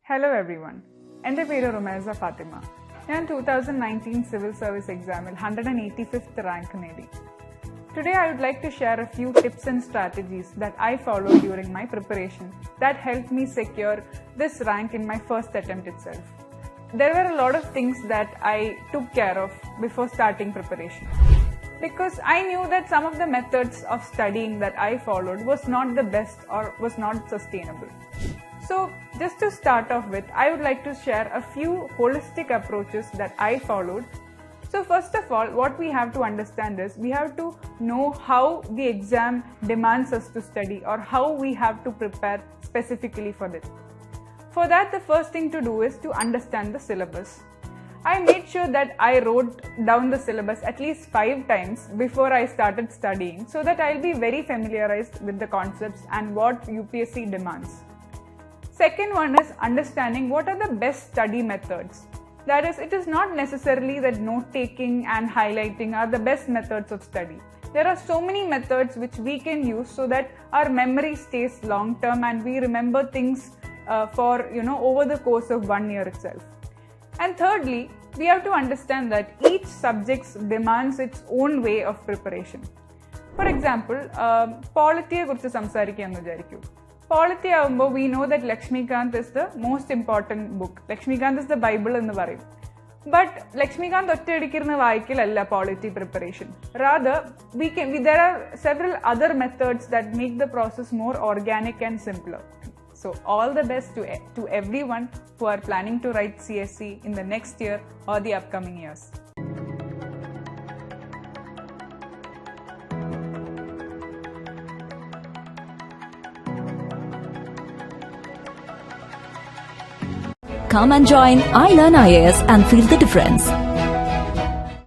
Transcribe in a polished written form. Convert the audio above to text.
Hello everyone. എൻ്റെ പേര് Rumaiza Fathima. ഞാൻ 2019 Civil Service Examil 185th rank നേടി. Today I would like to share a few tips and strategies that I followed during my preparation that helped me secure this rank in my first attempt itself. There were a lot of things that I took care of before starting preparation, because I knew that some of the methods of studying that I followed was not the best or was not sustainable. So just to start off with, I would like to share a few holistic approaches that I followed. So first of all, what we have to understand is we have to know how the exam demands us to study or how we have to prepare specifically for this. For that, the first thing to do is to understand the syllabus. I made sure that I wrote down the syllabus at least 5 times before I started studying, so that I'll be very familiarized with the concepts and what UPSC demands. Second one is understanding what are the best study methods. That is, it is not necessarily that note-taking and highlighting are the best methods of study. There are so many methods which we can use so that our memory stays long-term and we remember things for over the course of 1 year itself. And thirdly, we have to understand that each subject demands its own way of preparation. For example, polity കുറിച്ച് സംസാരിക്കാമെന്ന് വിചാരിക്കൂ. Polity ആവുമ്പോൾ we know that Lakshmikant is the most important book. Lakshmikant is the Bible എന്ന് പറയും. But Lakshmikant ഒറ്റയടിക്കിരുന്ന് വായിക്കലല്ല polity preparation. Rather, there are several other methods that make the process more organic and simpler. So all the best to everyone who are planning to write CSE in the next year or the upcoming years. Come and join iLearnias and feel the difference.